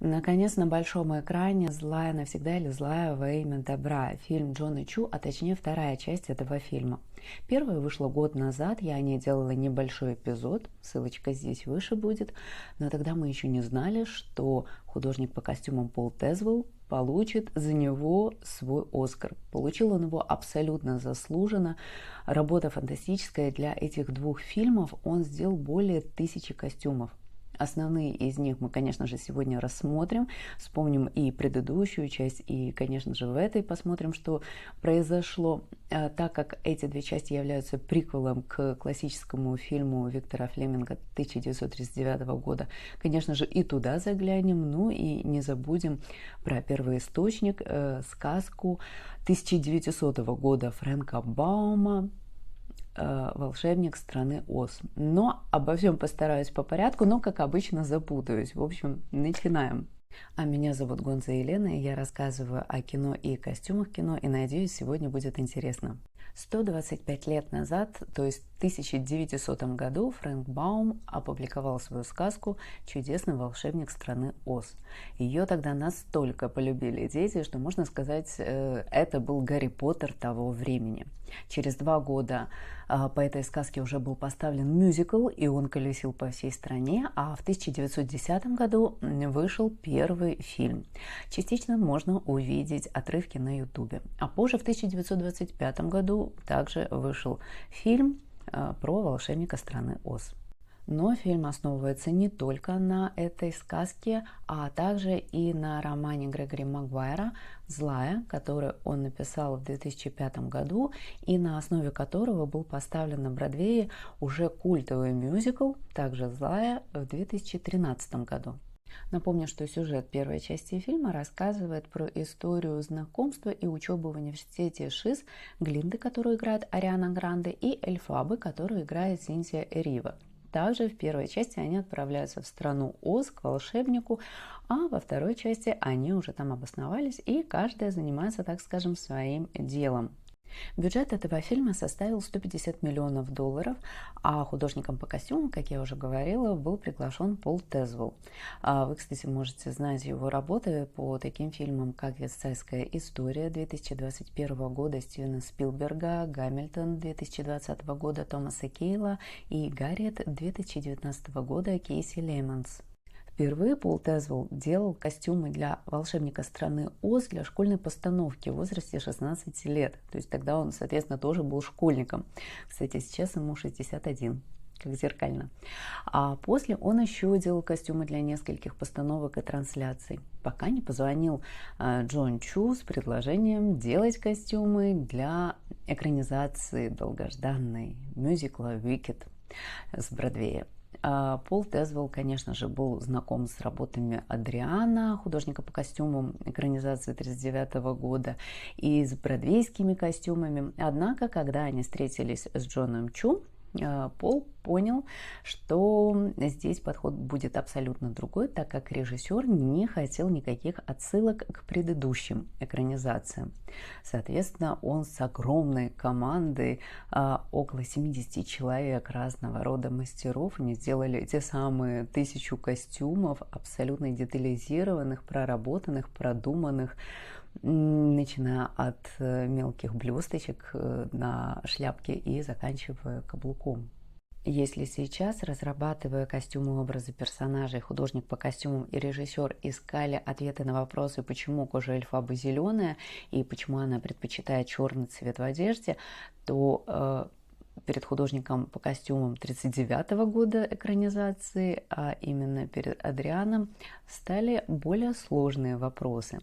Наконец, на большом экране «Злая навсегда» или «Злая во имя добра» фильм Джона Чу, а точнее вторая часть этого фильма. Первая вышла год назад, я о ней делала небольшой эпизод, ссылочка здесь выше будет, но тогда мы еще не знали, что художник по костюмам Пол Тезвелл получит за него свой Оскар. Получил он его абсолютно заслуженно. Работа фантастическая. Для этих двух фильмов он сделал более 1000 костюмов. Основные из них мы, конечно же, сегодня рассмотрим, вспомним и предыдущую часть, и, конечно же, в этой посмотрим, что произошло. Так как эти две части являются приквелом к классическому фильму Виктора Флеминга 1939 года, конечно же, и туда заглянем, ну и не забудем про первоисточник, сказку 1900 года Фрэнка Баума «Волшебник страны Оз». Но обо всем постараюсь по порядку, но, как обычно, запутаюсь. В общем, начинаем. А меня зовут Гонза Елена, и я рассказываю о кино и костюмах кино, и надеюсь, сегодня будет интересно. 125 лет назад, то есть в 1900 году, Фрэнк Баум опубликовал свою сказку «Чудесный волшебник страны Оз». Ее тогда настолько полюбили дети, что, можно сказать, это был Гарри Поттер того времени. Через 2 года по этой сказке уже был поставлен мюзикл, и он колесил по всей стране, а в 1910 году вышел первый фильм. Частично можно увидеть отрывки на Ютубе. А позже, в 1925 году, также вышел фильм про волшебника страны Оз. Но фильм основывается не только на этой сказке, а также и на романе Грегори Магуайра «Злая», который он написал в 2005 году, и на основе которого был поставлен на Бродвее уже культовый мюзикл, также «Злая», в 2013 году. Напомню, что сюжет первой части фильма рассказывает про историю знакомства и учебы в университете ШИС Глинды, которую играет Ариана Гранде, и Эльфабы, которую играет Синтия Эрива. Также в первой части они отправляются в страну Оз к волшебнику, а во второй части они уже там обосновались, и каждая занимается, так скажем, своим делом. Бюджет этого фильма составил $150 миллионов, а художником по костюмам, как я уже говорила, был приглашен Пол Тезвелл. Вы, кстати, можете знать его работы по таким фильмам, как «Вестсайдская история» 2021 года Стивена Спилберга, «Гамильтон» 2020 года Томаса Кейла и «Гарриет» 2019 года Кейси Лейманс. Впервые Пол Тезвелл делал костюмы для волшебника страны Оз для школьной постановки в возрасте 16 лет. То есть тогда он, соответственно, тоже был школьником. Кстати, сейчас ему 61, как зеркально. А после он еще делал костюмы для нескольких постановок и трансляций, пока не позвонил Джон Чу с предложением делать костюмы для экранизации долгожданной мюзикла «Wicked» с Бродвея. Пол Тезвелл, конечно же, был знаком с работами Адриана, художника по костюмам экранизации 1939 года, и с бродвейскими костюмами. Однако, когда они встретились с Джоном Чу, Пол понял, что здесь подход будет абсолютно другой, так как режиссер не хотел никаких отсылок к предыдущим экранизациям. Соответственно, он с огромной командой, около 70 человек разного рода мастеров, они сделали те самые 1000 костюмов, абсолютно детализированных, проработанных, продуманных, начиная от мелких блесточек на шляпке и заканчивая каблуком. Если сейчас, разрабатывая костюмы и образы персонажей, художник по костюмам и режиссер искали ответы на вопросы, почему кожа Эльфабы зеленая и почему она предпочитает черный цвет в одежде, то перед художником по костюмам 1939 года экранизации, а именно перед Адрианом, стали более сложные вопросы.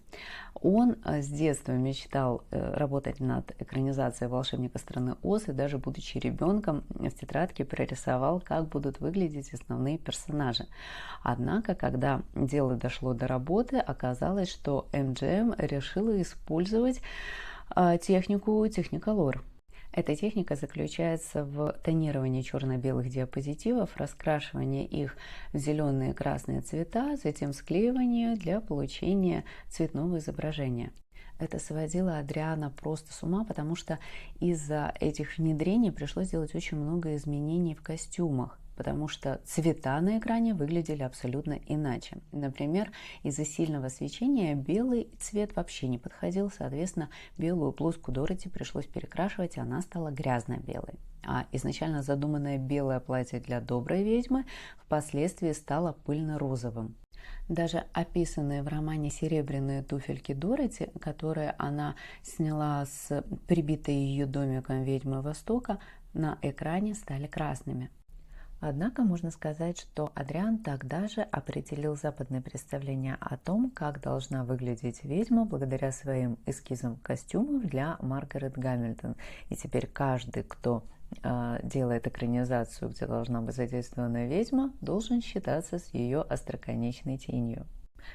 Он с детства мечтал работать над экранизацией «Волшебника страны Оз», и даже будучи ребенком в тетрадке прорисовал, как будут выглядеть основные персонажи. Однако, когда дело дошло до работы, оказалось, что MGM решила использовать технику Technicolor. Эта техника заключается в тонировании черно-белых диапозитивов, раскрашивании их в зеленые и красные цвета, затем склеивании для получения цветного изображения. Это сводило Адриана просто с ума, потому что из-за этих внедрений пришлось делать очень много изменений в костюмах. потому что цвета на экране выглядели абсолютно иначе. Например, из-за сильного свечения белый цвет вообще не подходил, соответственно, белую блузку Дороти пришлось перекрашивать, и она стала грязно-белой. А изначально задуманное белое платье для доброй ведьмы впоследствии стало пыльно-розовым. Даже описанные в романе серебряные туфельки Дороти, которые она сняла с прибитой ее домиком ведьмы Востока, на экране стали красными. Однако можно сказать, что Адриан тогда же определил западные представления о том, как должна выглядеть ведьма благодаря своим эскизам костюмов для Маргарет Гамильтон. И теперь каждый, кто делает экранизацию, где должна быть задействована ведьма, должен считаться с ее остроконечной тенью.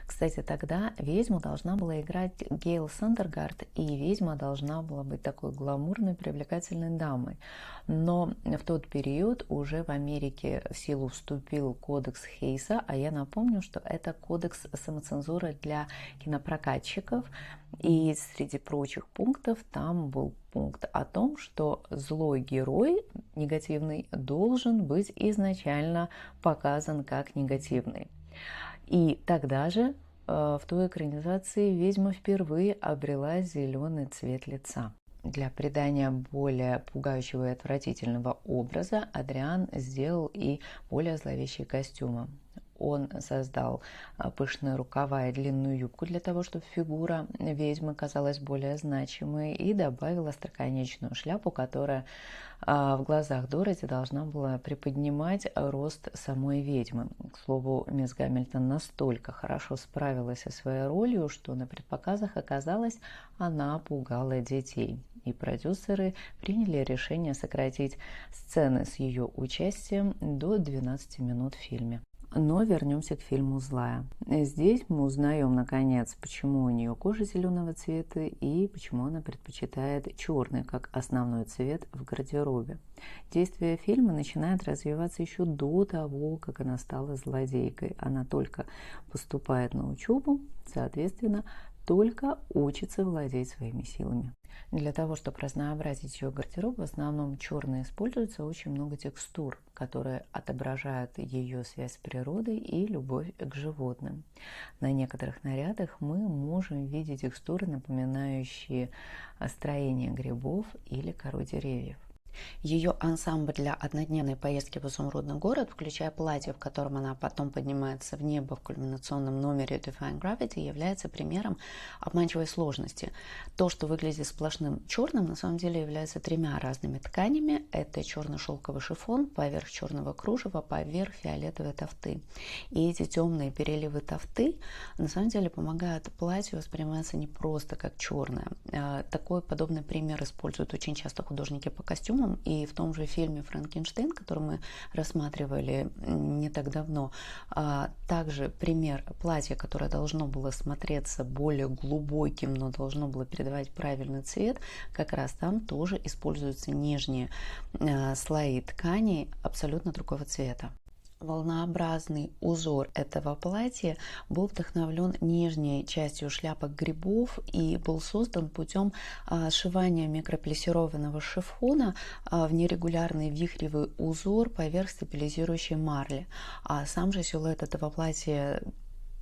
Кстати, тогда ведьму должна была играть Гейл Сандергард, и ведьма должна была быть такой гламурной, привлекательной дамой. Но в тот период уже в Америке в силу вступил кодекс Хейса, а я напомню, что это кодекс самоцензуры для кинопрокатчиков, и среди прочих пунктов там был пункт о том, что злой герой негативный должен быть изначально показан как негативный. И тогда же в той экранизации ведьма впервые обрела зеленый цвет лица. Для придания более пугающего и отвратительного образа Адриан сделал и более зловещие костюмы. Он создал пышные рукава и длинную юбку для того, чтобы фигура ведьмы казалась более значимой, и добавил остроконечную шляпу, которая в глазах Дороти должна была приподнимать рост самой ведьмы. К слову, мисс Гамильтон настолько хорошо справилась со своей ролью, что на предпоказах оказалось, она пугала детей. И продюсеры приняли решение сократить сцены с ее участием до 12 минут в фильме. Но вернемся к фильму «Злая». Здесь мы узнаем, наконец, почему у нее кожа зеленого цвета и почему она предпочитает черный как основной цвет в гардеробе. Действие фильма начинает развиваться еще до того, как она стала злодейкой. Она только поступает на учебу, соответственно, только учится владеть своими силами. Для того, чтобы разнообразить ее гардероб, в основном черный используется очень много текстур, которые отображают ее связь с природой и любовь к животным. На некоторых нарядах мы можем видеть текстуры, напоминающие строение грибов или кору деревьев. Ее ансамбль для однодневной поездки в изумрудный город, включая платье, в котором она потом поднимается в небо в кульминационном номере Defying Gravity, является примером обманчивой сложности. То, что выглядит сплошным черным, на самом деле является тремя разными тканями. Это черный шелковый шифон, поверх черного кружева, поверх фиолетовой тафты. И эти темные переливы тафты на самом деле помогают платью восприниматься не просто как черное. Такой подобный пример используют очень часто художники по костюмам. И в том же фильме «Франкенштейн», который мы рассматривали не так давно, также пример платья, которое должно было смотреться более глубоким, но должно было передавать правильный цвет, как раз там тоже используются нижние слои ткани абсолютно другого цвета. Волнообразный узор этого платья был вдохновлен нижней частью шляпок грибов и был создан путем сшивания микроплессированного шифона в нерегулярный вихревый узор поверх стабилизирующей марли. А сам же силуэт этого платья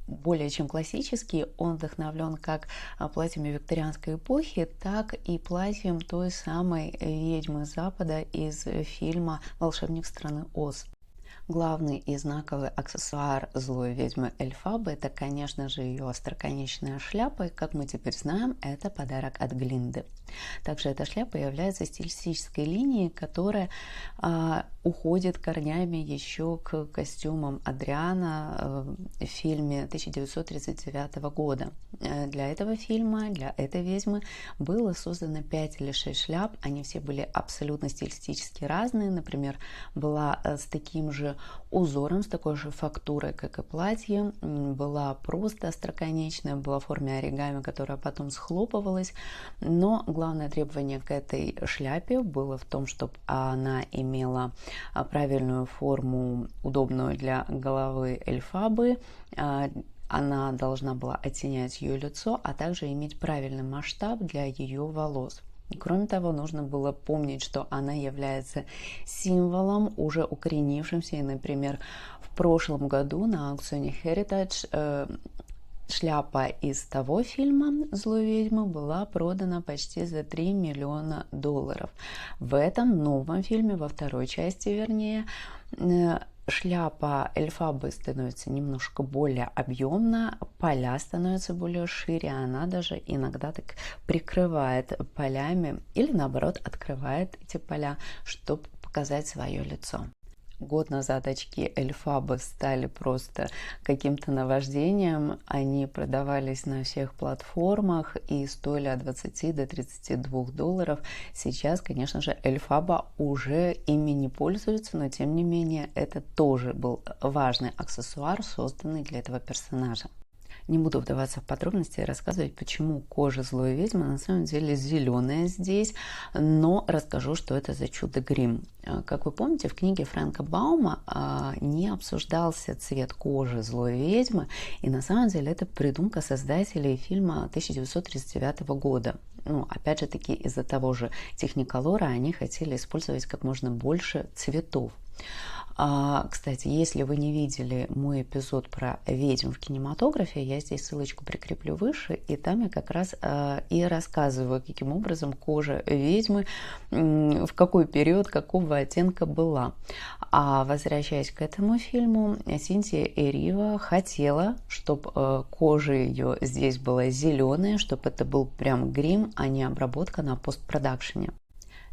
более чем классический, он вдохновлен как платьями викторианской эпохи, так и платьем той самой ведьмы Запада из фильма «Волшебник страны Оз». Главный и знаковый аксессуар злой ведьмы Эльфабы – это, конечно же, ее остроконечная шляпа. И, как мы теперь знаем, это подарок от Глинды. Также эта шляпа является стилистической линией, которая уходит корнями еще к костюмам Адриана в фильме 1939 года. Для этого фильма, для этой ведьмы было создано 5 или 6 шляп. Они все были абсолютно стилистически разные. Например, была с таким же узором, с такой же фактурой, как и платье, была просто остроконечная, была в форме оригами, которая потом схлопывалась, но главное требование к этой шляпе было в том, чтобы она имела правильную форму, удобную для головы Эльфабы, она должна была оттенять ее лицо, а также иметь правильный масштаб для ее волос. Кроме того, нужно было помнить, что она является символом, уже укоренившимся. И, например, в прошлом году на аукционе Heritage шляпа из того фильма «Злой ведьмы» была продана почти за $3 миллиона. В этом новом фильме, во второй части вернее, шляпа Эльфабы становится немножко более объемна, поля становятся более шире, она даже иногда так прикрывает полями или наоборот открывает эти поля, чтобы показать свое лицо. Год назад очки Эльфабы стали просто каким-то наваждением. Они продавались на всех платформах и стоили от $20 до $32. Сейчас, конечно же, Эльфаба уже ими не пользуется, но тем не менее это тоже был важный аксессуар, созданный для этого персонажа. Не буду вдаваться в подробности и рассказывать, почему кожа злой ведьмы на самом деле зеленая здесь, но расскажу, что это за чудо-грим. Как вы помните, в книге Фрэнка Баума не обсуждался цвет кожи злой ведьмы, и на самом деле это придумка создателей фильма 1939 года. Опять же таки, из-за того же техниколора они хотели использовать как можно больше цветов. Кстати, если вы не видели мой эпизод про ведьм в кинематографе, я здесь ссылочку прикреплю выше, и там я как раз и рассказываю, каким образом кожа ведьмы, в какой период, какого оттенка была. А возвращаясь к этому фильму, Синтия Эрива хотела, чтобы кожа ее здесь была зеленая, чтобы это был прям грим, а не обработка на постпродакшене.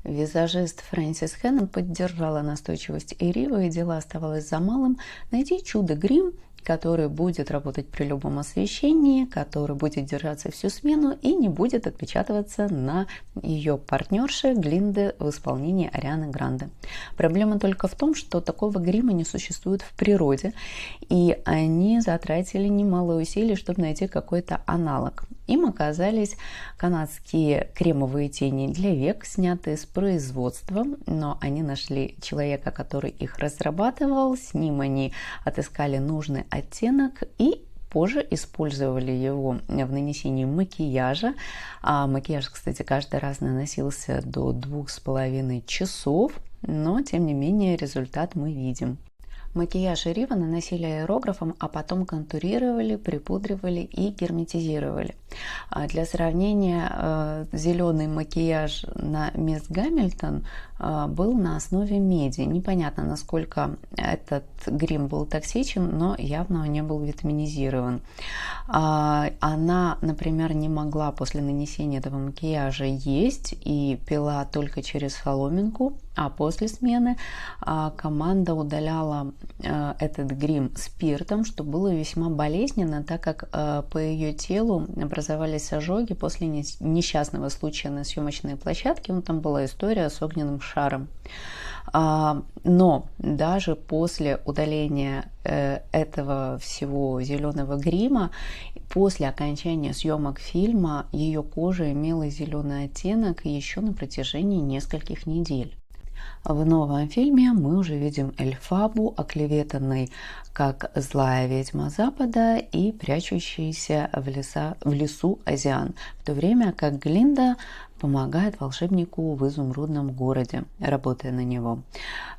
Визажист Фрэнсис Хэннон поддержала настойчивость Эривы, и дело оставалось за малым – найти чудо-грим, который будет работать при любом освещении, который будет держаться всю смену и не будет отпечатываться на ее партнерше Глинде в исполнении Арианы Гранде. Проблема только в том, что такого грима не существует в природе, и они затратили немало усилий, чтобы найти какой-то аналог. Им оказались канадские кремовые тени для век, снятые с производства, но они нашли человека, который их разрабатывал, с ним они отыскали нужный оттенок и позже использовали его в нанесении макияжа. Макияж, кстати, каждый раз наносился до 2,5 часов, но тем не менее результат мы видим. Макияж Эрива наносили аэрографом, а потом контурировали, припудривали и герметизировали. Для сравнения, зеленый макияж на мисс Гамильтон был на основе меди. Непонятно, насколько этот грим был токсичен, но явно он не был витаминизирован. Она, например, не могла после нанесения этого макияжа есть и пила только через соломинку, а после смены команда удаляла этот грим спиртом, что было весьма болезненно, так как по ее телу образовались ожоги после несчастного случая на съемочной площадке. Там была история с огненным шаром. Но даже после удаления этого всего зеленого грима, после окончания съемок фильма, ее кожа имела зеленый оттенок еще на протяжении нескольких недель. В новом фильме мы уже видим Эльфабу, оклеветанной как злая ведьма Запада и прячущейся в лесу Азиан, в то время как Глинда помогает волшебнику в изумрудном городе, работая на него.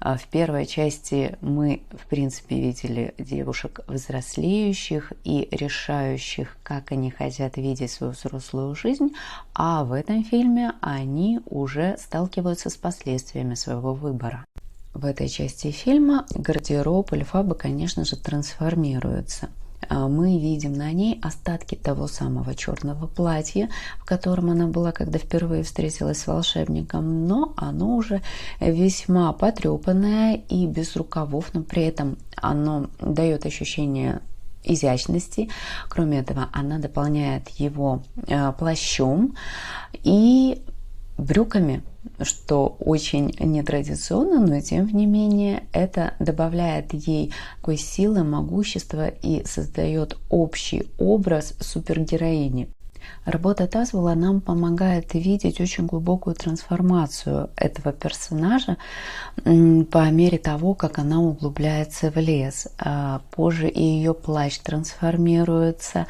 В первой части мы, в принципе, видели девушек взрослеющих и решающих, как они хотят видеть свою взрослую жизнь, а в этом фильме они уже сталкиваются с последствиями своего выбора. В этой части фильма гардероб Эльфабы, конечно же, трансформируется. Мы видим на ней остатки того самого черного платья, в котором она была, когда впервые встретилась с волшебником, но оно уже весьма потрепанное и без рукавов, но при этом оно дает ощущение изящности. Кроме этого, она дополняет его плащом и брюками, что очень нетрадиционно, но тем не менее это добавляет ей такой силы, могущества и создает общий образ супергероини. Работа Тазвелла нам помогает видеть очень глубокую трансформацию этого персонажа по мере того, как она углубляется в лес. Позже и ее плащ трансформируется,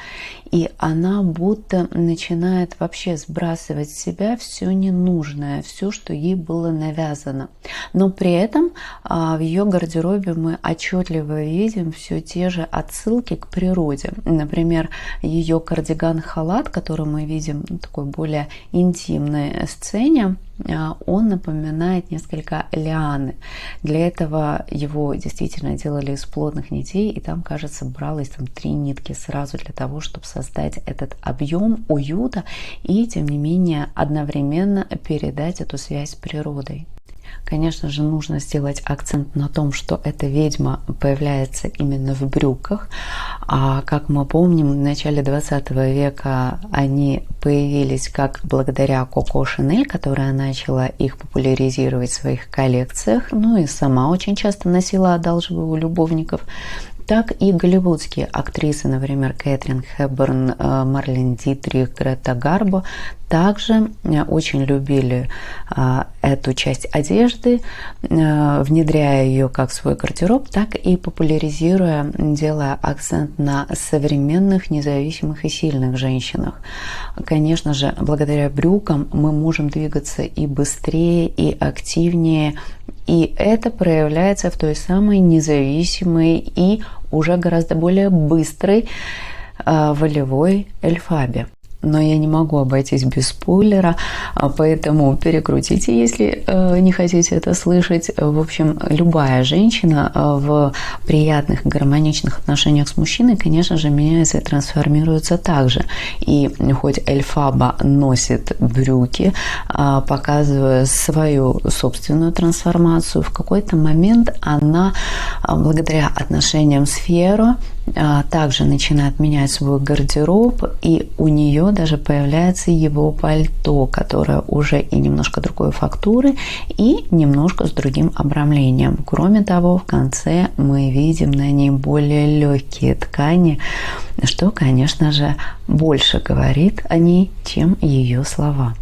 и она будто начинает вообще сбрасывать с себя все ненужное, все, что ей было навязано. Но при этом в ее гардеробе мы отчетливо видим все те же отсылки к природе. Например, ее кардиган-халат, который мы видим в такой более интимной сцене, он напоминает несколько лианы. Для этого его действительно делали из плотных нитей, и там, кажется, бралось 3 нитки сразу для того, чтобы создать этот объем уюта и, тем не менее, одновременно передать эту связь с природой. Конечно же, нужно сделать акцент на том, что эта ведьма появляется именно в брюках. А как мы помним, в начале 20 века они появились как благодаря Коко Шанель, которая начала их популяризировать в своих коллекциях, ну и сама очень часто носила, одалживая у любовников, так и голливудские актрисы, например, Кэтрин Хепберн, Марлен Дитрих, Грета Гарбо, также очень любили эту часть одежды, внедряя ее как в свой гардероб, так и популяризируя, делая акцент на современных, независимых и сильных женщинах. Конечно же, благодаря брюкам мы можем двигаться и быстрее, и активнее, и это проявляется в той самой независимой и уже гораздо более быстрой волевой эльфабе. Но я не могу обойтись без спойлера, поэтому перекрутите, если не хотите это слышать. В общем, любая женщина в приятных, гармоничных отношениях с мужчиной, конечно же, меняется и трансформируется так же. И хоть эльфаба носит брюки, показывая свою собственную трансформацию, в какой-то момент она, благодаря отношениям с Фьеро, также начинает менять свой гардероб, и у нее даже появляется его пальто, которое уже и немножко другой фактуры, и немножко с другим обрамлением. Кроме того, в конце мы видим на ней более легкие ткани, что, конечно же, больше говорит о ней, чем ее слова.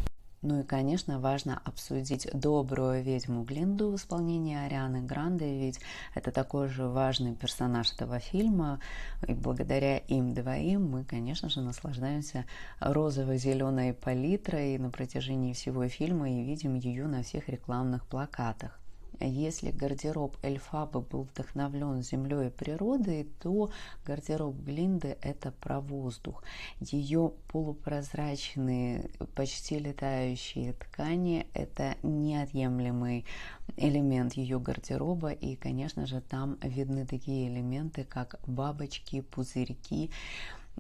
Ну и, конечно, важно обсудить добрую ведьму Глинду в исполнении Арианы Гранде, ведь это такой же важный персонаж этого фильма, и благодаря им двоим мы, конечно же, наслаждаемся розово-зеленой палитрой на протяжении всего фильма и видим ее на всех рекламных плакатах. Если гардероб эльфабы был вдохновлен землей и природой, то гардероб Глинды – это про воздух. Ее полупрозрачные, почти летающие ткани – это неотъемлемый элемент ее гардероба. И, конечно же, там видны такие элементы, как бабочки, пузырьки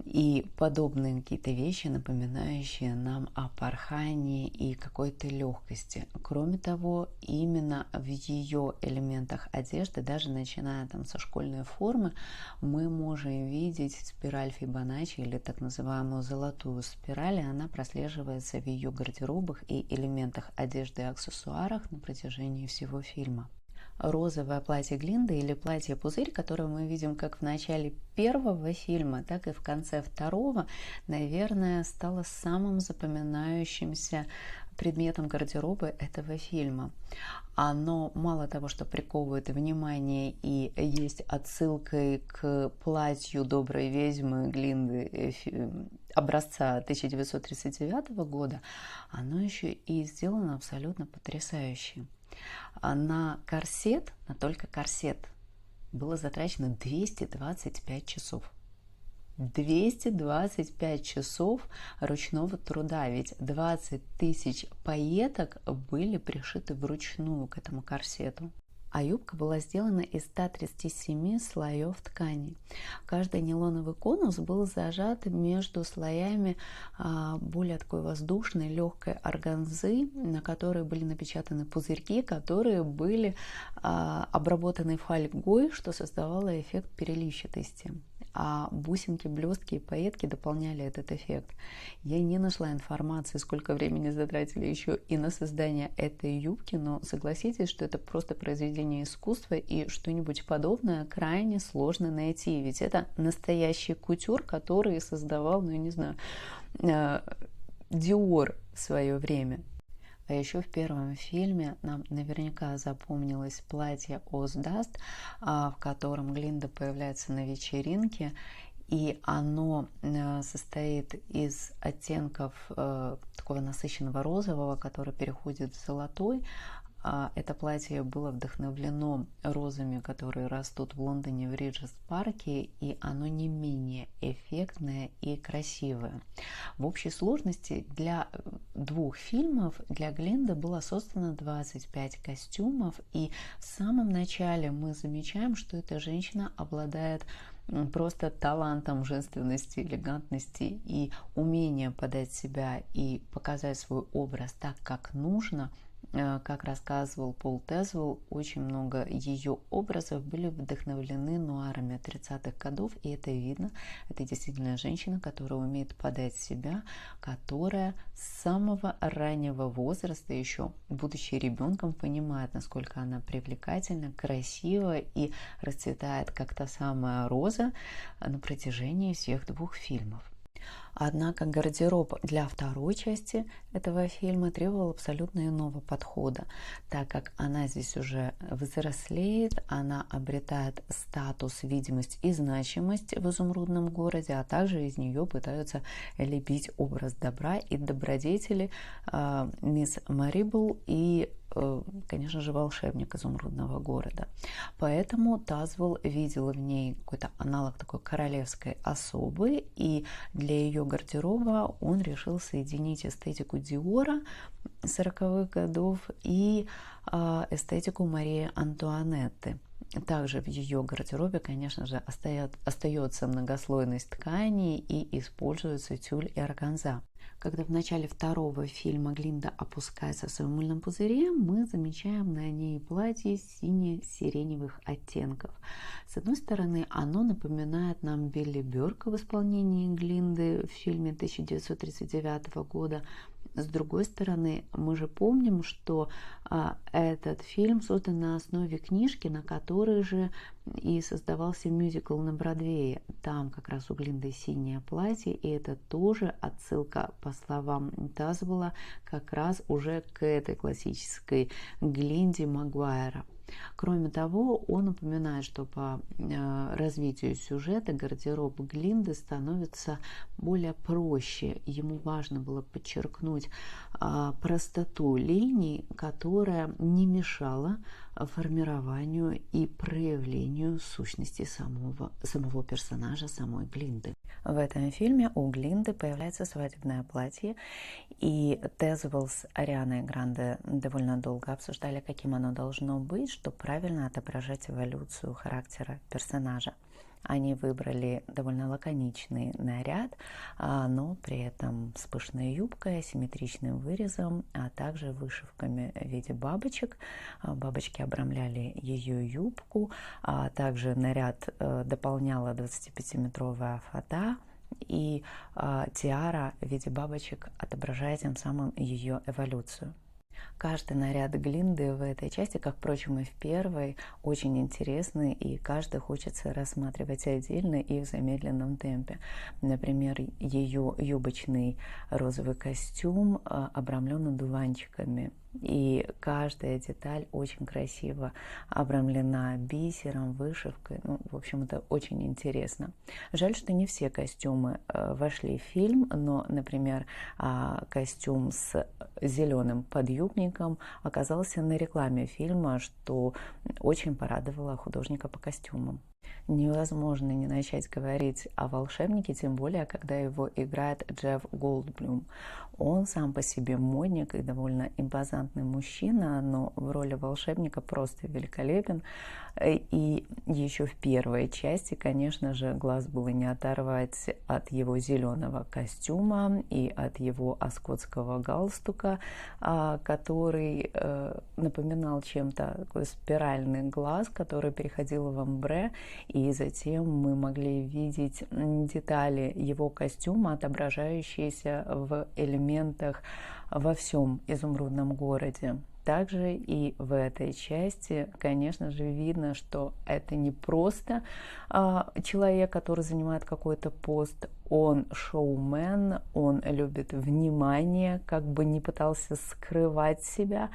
и подобные какие-то вещи, напоминающие нам о порхании и какой-то легкости. Кроме того, именно в ее элементах одежды, даже начиная со школьной формы, мы можем видеть спираль Фибоначчи или так называемую золотую спираль, и она прослеживается в ее гардеробах и элементах одежды и аксессуарах на протяжении всего фильма. Розовое платье Глинды или платье-пузырь, которое мы видим как в начале первого фильма, так и в конце второго, наверное, стало самым запоминающимся предметом гардероба этого фильма. Оно мало того, что приковывает внимание и есть отсылкой к платью доброй ведьмы Глинды образца 1939 года, оно еще и сделано абсолютно потрясающе. На корсет, на только корсет, было затрачено 225 часов. 225 часов ручного труда, ведь 20 тысяч пайеток были пришиты вручную к этому корсету. А юбка была сделана из 137 слоев ткани. Каждый нейлоновый конус был зажат между слоями более такой воздушной, легкой органзы, на которой были напечатаны пузырьки, которые были обработаны фольгой, что создавало эффект переливчатости. А бусинки, блестки и пайетки дополняли этот эффект. Я не нашла информации, сколько времени затратили еще и на создание этой юбки, но согласитесь, что это просто произведение искусства, и что-нибудь подобное крайне сложно найти, ведь это настоящий кутюр, который создавал, Диор в свое время. А еще в первом фильме нам наверняка запомнилось платье Oz Dust, в котором Глинда появляется на вечеринке, и оно состоит из оттенков такого насыщенного розового, который переходит в золотой. Это платье было вдохновлено розами, которые растут в Лондоне в Риджес-парке, и оно не менее эффектное и красивое. В общей сложности для 2 фильмов для Глинды было создано 25 костюмов, и в самом начале мы замечаем, что эта женщина обладает просто талантом женственности, элегантности и умением подать себя и показать свой образ так, как нужно. Как рассказывал Пол Тезвелл, очень много ее образов были вдохновлены нуарами 30-х годов, и это видно. Это действительно женщина, которая умеет подать себя, которая с самого раннего возраста, еще будучи ребенком, понимает, насколько она привлекательна, красива и расцветает как та самая роза на протяжении всех 2 фильмов. Однако гардероб для второй части этого фильма требовал абсолютно иного подхода, так как она здесь уже взрослеет, она обретает статус, видимость и значимость в изумрудном городе, а также из нее пытаются лепить образ добра и добродетели мисс Марибл и, конечно же, волшебник изумрудного города. Поэтому Тезвелл видел в ней какой-то аналог такой королевской особы, и для ее гардероба он решил соединить эстетику Диора 40-х годов и эстетику Марии Антуанетты. Также в ее гардеробе, конечно же, остается многослойность тканей и используются тюль и органза. Когда в начале второго фильма Глинда опускается в своем мыльном пузыре, мы замечаем на ней платье сине-сиреневых оттенков. С одной стороны, оно напоминает нам Билли Бёрка в исполнении Глинды в фильме 1939 года. С другой стороны, мы же помним, что этот фильм создан на основе книжки, на которой же и создавался мюзикл на Бродвее. Там как раз у Глинды синее платье, и это тоже отсылка, по словам Тезвелла, как раз уже к этой классической Глинде Магуайра. Кроме того, он упоминает, что по развитию сюжета гардероб Глинды становится более проще. Ему важно было подчеркнуть простоту линий, которая не мешала формированию и проявлению сущности самого персонажа, самой Глинды. В этом фильме у Глинды появляется свадебное платье, и Тезвелл с Арианой Гранде довольно долго обсуждали, каким оно должно быть, чтобы правильно отображать эволюцию характера персонажа. Они выбрали довольно лаконичный наряд, но при этом с пышной юбкой, асимметричным вырезом, а также вышивками в виде бабочек. Бабочки обрамляли ее юбку, а также наряд дополняла 25-метровая фата, и тиара в виде бабочек отображает тем самым ее эволюцию. Каждый наряд Глинды в этой части, как, впрочем, и в первой, очень интересный, и каждый хочется рассматривать отдельно и в замедленном темпе. Например, ее юбочный розовый костюм обрамлен одуванчиками, и каждая деталь очень красиво обрамлена бисером, вышивкой. В общем, это очень интересно. Жаль, что не все костюмы вошли в фильм, но, например, костюм с зеленым подъюбником оказался на рекламе фильма, что очень порадовало художника по костюмам. Невозможно не начать говорить о волшебнике, тем более, когда его играет Джефф Голдблюм. Он сам по себе модник и довольно импозантный мужчина, но в роли волшебника просто великолепен. И еще в первой части, конечно же, глаз было не оторвать от его зеленого костюма и от его оскотского галстука, который напоминал чем-то такой спиральный глаз, который переходил в амбре, и затем мы могли видеть детали его костюма, отображающиеся в элементах во всем изумрудном городе. Также и в этой части, конечно же, видно, что это не просто человек, который занимает какой-то пост, он шоумен, он любит внимание, как бы не пытался скрывать себя.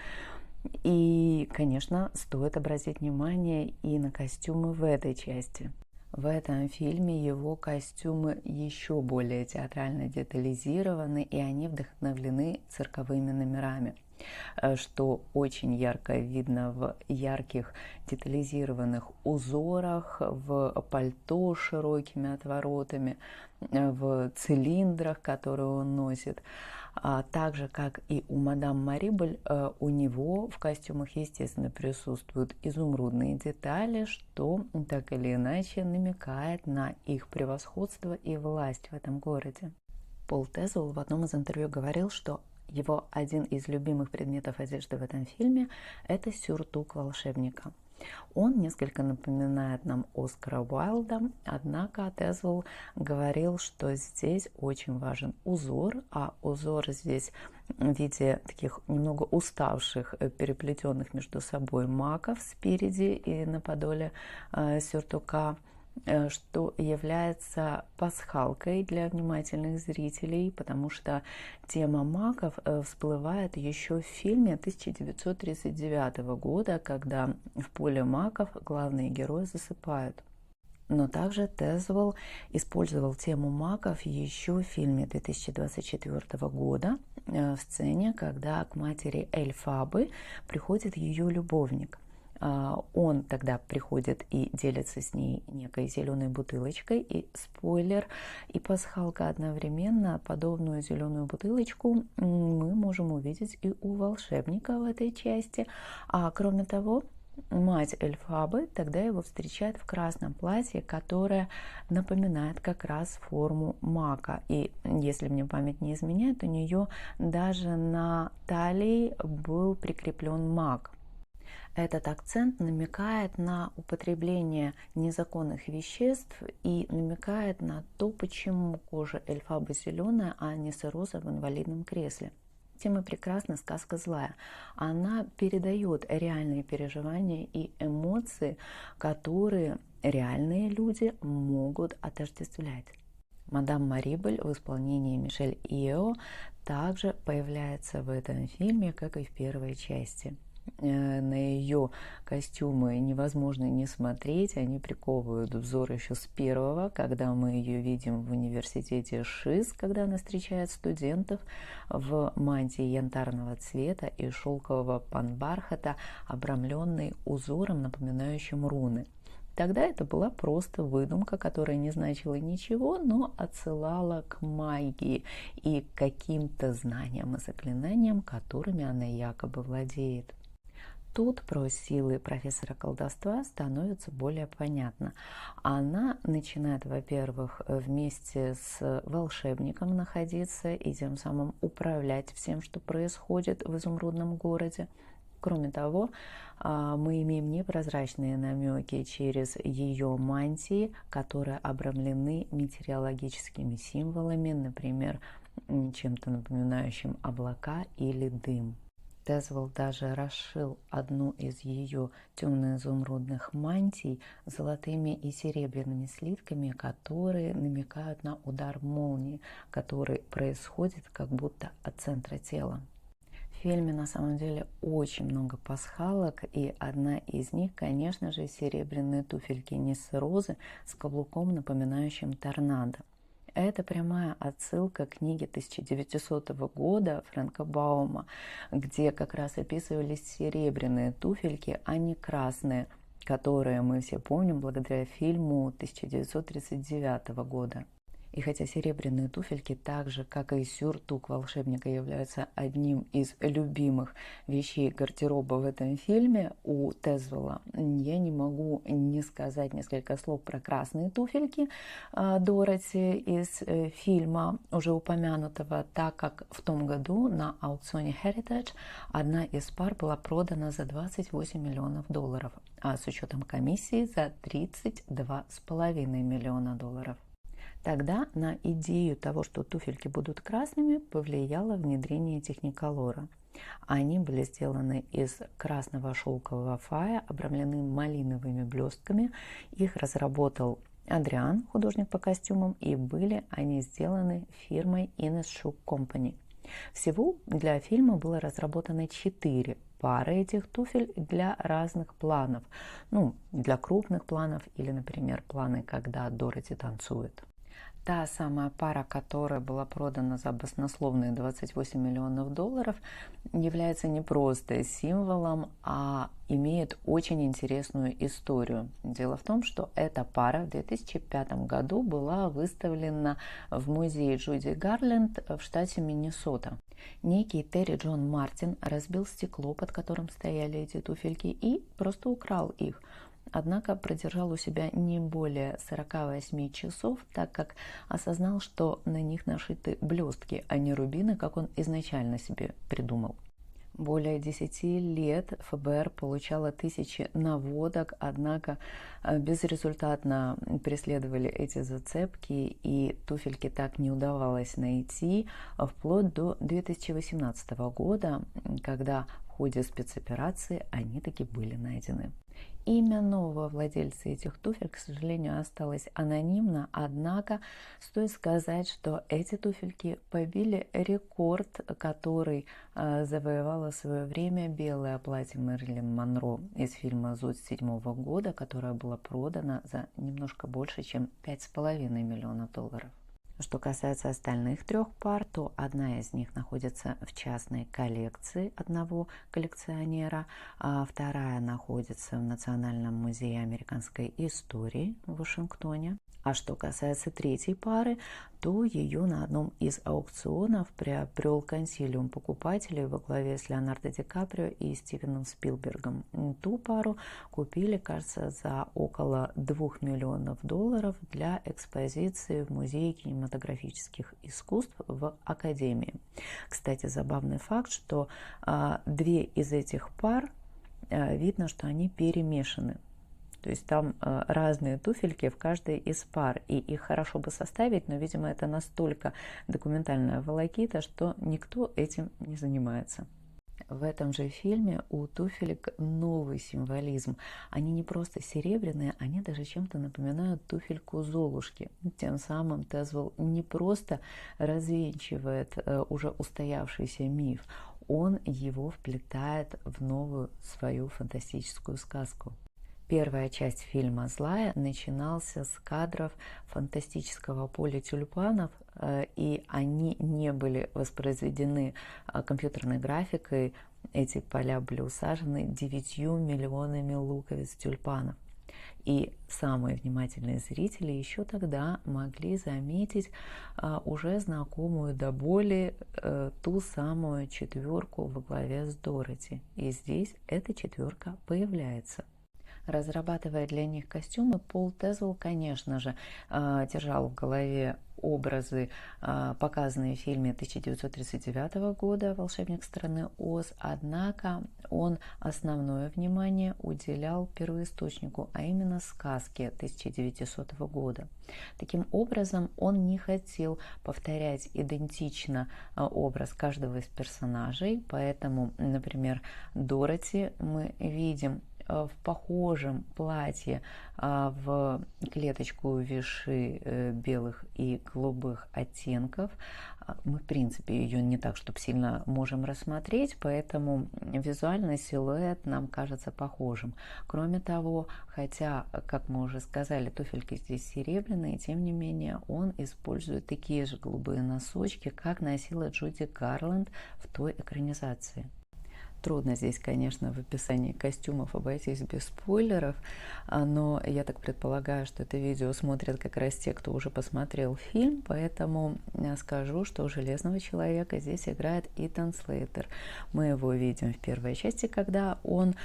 И, конечно, стоит обратить внимание и на костюмы в этой части. В этом фильме его костюмы еще более театрально детализированы, и они вдохновлены цирковыми номерами, что очень ярко видно в ярких детализированных узорах, в пальто с широкими отворотами, в цилиндрах, которые он носит. Так же, как и у мадам Марибель, у него в костюмах, естественно, присутствуют изумрудные детали, что так или иначе намекает на их превосходство и власть в этом городе. Пол Тезвелл в одном из интервью говорил, что его один из любимых предметов одежды в этом фильме – это сюртук волшебника. Он несколько напоминает нам Оскара Уайльда, однако Тезвелл говорил, что здесь очень важен узор, а узор здесь в виде таких немного уставших, переплетенных между собой маков спереди и на подоле сюртука, что является пасхалкой для внимательных зрителей, потому что тема маков всплывает еще в фильме 1939 года, когда в поле маков главные герои засыпают. Но также Тезвелл использовал тему маков еще в фильме 2024 года в сцене, когда к матери Эльфабы приходит ее любовник. Он тогда приходит и делится с ней некой зеленой бутылочкой, и спойлер, и пасхалка одновременно. Подобную зеленую бутылочку мы можем увидеть и у волшебника в этой части. А кроме того, мать Эльфабы тогда его встречает в красном платье, которое напоминает как раз форму мака. И если мне память не изменяет, у нее даже на талии был прикреплен мак. Этот акцент намекает на употребление незаконных веществ и намекает на то, почему кожа Эльфабы зеленая, а не сироза в инвалидном кресле. Тем и прекрасна сказка «Злая». Она передает реальные переживания и эмоции, которые реальные люди могут отождествлять. Мадам Марибель в исполнении Мишель Иео также появляется в этом фильме, как и в первой части. На ее костюмы невозможно не смотреть, они приковывают взор еще с первого, когда мы ее видим в университете ШИС, когда она встречает студентов в мантии янтарного цвета и шелкового панбархата, обрамленной узором, напоминающим руны. Тогда это была просто выдумка, которая не значила ничего, но отсылала к магии и к каким-то знаниям и заклинаниям, которыми она якобы владеет. Тут про силы профессора колдовства становится более понятно. Она начинает, во-первых, вместе с волшебником находиться и тем самым управлять всем, что происходит в изумрудном городе. Кроме того, мы имеем непрозрачные намеки через ее мантии, которые обрамлены метеорологическими символами, например, чем-то напоминающим облака или дым. Тезвелл даже расшил одну из ее темно-изумрудных мантий золотыми и серебряными слитками, которые намекают на удар молнии, который происходит как будто от центра тела. В фильме на самом деле очень много пасхалок, и одна из них, конечно же, серебряные туфельки Ниссы Розы с каблуком, напоминающим торнадо. Это прямая отсылка к книге 1900 года Фрэнка Баума, где как раз описывались серебряные туфельки, а не красные, которые мы все помним благодаря фильму 1939 года. И хотя серебряные туфельки, так же, как и сюртук волшебника, являются одним из любимых вещей гардероба в этом фильме у Тезвелла, я не могу не сказать несколько слов про красные туфельки Дороти из фильма, уже упомянутого, так как в том году на аукционе Heritage одна из пар была продана за $28 миллионов, а с учетом комиссии за $32,5 миллиона. Тогда на идею того, что туфельки будут красными, повлияло внедрение техниколора. Они были сделаны из красного шелкового фая, обрамлены малиновыми блестками. Их разработал Адриан, художник по костюмам, и были они сделаны фирмой Ines Shoe Company. Всего для фильма было разработано 4 пары этих туфель для разных планов. Ну, для крупных планов или, например, планы, когда Дороти танцует. Та самая пара, которая была продана за баснословные $28 миллионов, является не просто символом, а имеет очень интересную историю. Дело в том, что эта пара в 2005 году была выставлена в музее Джуди Гарленд в штате Миннесота. Некий Терри Джон Мартин разбил стекло, под которым стояли эти туфельки, и просто украл их. Однако продержал у себя не более 48 часов, так как осознал, что на них нашиты блестки, а не рубины, как он изначально себе придумал. Более 10 лет ФБР получало тысячи наводок, однако безрезультатно преследовали эти зацепки, и туфельки так не удавалось найти, вплоть до 2018 года, когда в ходе спецоперации они таки были найдены. Имя нового владельца этих туфель, к сожалению, осталось анонимно, однако стоит сказать, что эти туфельки побили рекорд, который завоевало в свое время белое платье Мэрилин Монро из фильма «Зод» 2007 года, которое было продано за немножко больше, чем $5,5 миллиона. Что касается остальных 3 пар, то одна из них находится в частной коллекции одного коллекционера, а вторая находится в Национальном музее американской истории в Вашингтоне. А что касается 3 пары, то ее на одном из аукционов приобрел консилиум покупателей во главе с Леонардо Ди Каприо и Стивеном Спилбергом. Ту пару купили, кажется, за около $2 миллионов для экспозиции в Музее кинематографических искусств в Академии. Кстати, забавный факт, что 2 из этих пар видно, что они перемешаны. То есть там разные туфельки в каждой из пар, и их хорошо бы составить, но, видимо, это настолько документальная волокита, что никто этим не занимается. В этом же фильме у туфелек новый символизм. Они не просто серебряные, они даже чем-то напоминают туфельку Золушки. Тем самым Тезвелл не просто развенчивает уже устоявшийся миф, он его вплетает в новую свою фантастическую сказку. Первая часть фильма «Злая» начинался с кадров фантастического поля тюльпанов, и они не были воспроизведены компьютерной графикой. Эти поля были усажены 9 миллионами луковиц тюльпанов. И самые внимательные зрители еще тогда могли заметить уже знакомую до боли ту самую 4 во главе с Дороти. И здесь эта 4 появляется. Разрабатывая для них костюмы, Пол Тезвелл, конечно же, держал в голове образы, показанные в фильме 1939 года «Волшебник страны Оз», однако он основное внимание уделял первоисточнику, а именно сказке 1900 года. Таким образом, он не хотел повторять идентично образ каждого из персонажей, поэтому, например, Дороти мы видим в похожем платье в клеточку виши белых и голубых оттенков. Мы, в принципе, ее не так, чтобы сильно можем рассмотреть, поэтому визуальный силуэт нам кажется похожим. Кроме того, хотя, как мы уже сказали, туфельки здесь серебряные, тем не менее он использует такие же голубые носочки, как носила Джуди Гарленд в той экранизации. Трудно здесь, конечно, в описании костюмов обойтись без спойлеров, но я так предполагаю, что это видео смотрят как раз те, кто уже посмотрел фильм, поэтому скажу, что Железного человека здесь играет Итан Слейтер. Мы его видим в первой части, когда он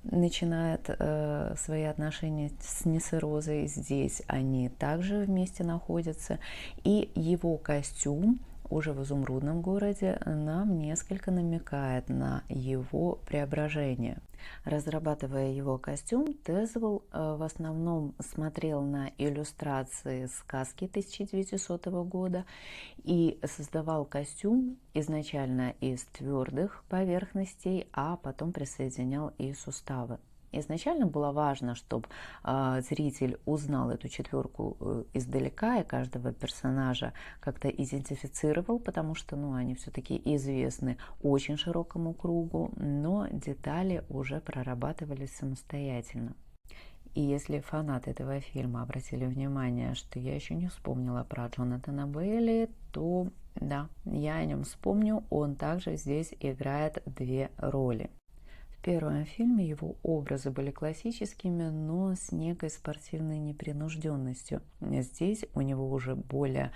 начинает свои отношения с Нессе Розой. Здесь они также вместе находятся, и его костюм уже в «Изумрудном городе» нам несколько намекает на его преображение. Разрабатывая его костюм, Тезвелл в основном смотрел на иллюстрации сказки 1900 года и создавал костюм изначально из твердых поверхностей, а потом присоединял и суставы. Изначально было важно, чтобы зритель узнал эту четверку издалека и каждого персонажа как-то идентифицировал, потому что они все-таки известны очень широкому кругу, но детали уже прорабатывались самостоятельно. И если фанаты этого фильма обратили внимание, что я еще не вспомнила про Джонатана Бейли, то да, я о нем вспомню, он также здесь играет две роли. В первом фильме его образы были классическими, но с некой спортивной непринужденностью. Здесь у него уже более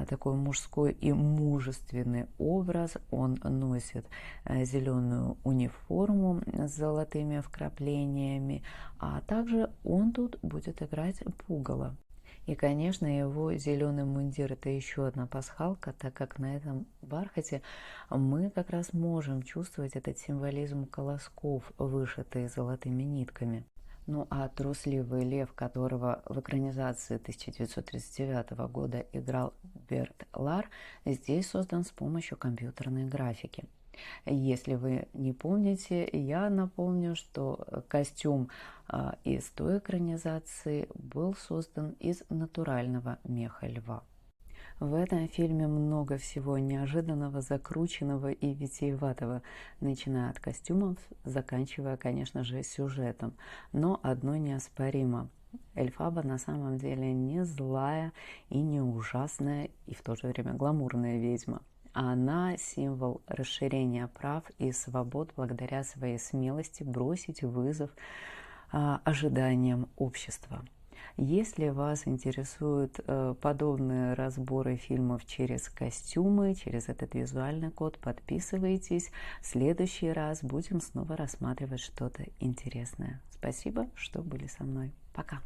такой мужской и мужественный образ. Он носит зеленую униформу с золотыми вкраплениями, а также он тут будет играть пугало. И, конечно, его зеленый мундир – это еще одна пасхалка, так как на этом бархате мы как раз можем чувствовать этот символизм колосков, вышитые золотыми нитками. Ну а трусливый лев, которого в экранизации 1939 года играл Берт Лар, здесь создан с помощью компьютерной графики. Если вы не помните, я напомню, что костюм из той экранизации был создан из натурального меха льва. В этом фильме много всего неожиданного, закрученного и витиеватого, начиная от костюмов, заканчивая, конечно же, сюжетом. Но одно неоспоримо. Эльфаба на самом деле не злая и не ужасная, и в то же время гламурная ведьма. Она символ расширения прав и свобод благодаря своей смелости бросить вызов ожиданиям общества. Если вас интересуют подобные разборы фильмов через костюмы, через этот визуальный код, подписывайтесь. В следующий раз будем снова рассматривать что-то интересное. Спасибо, что были со мной. Пока!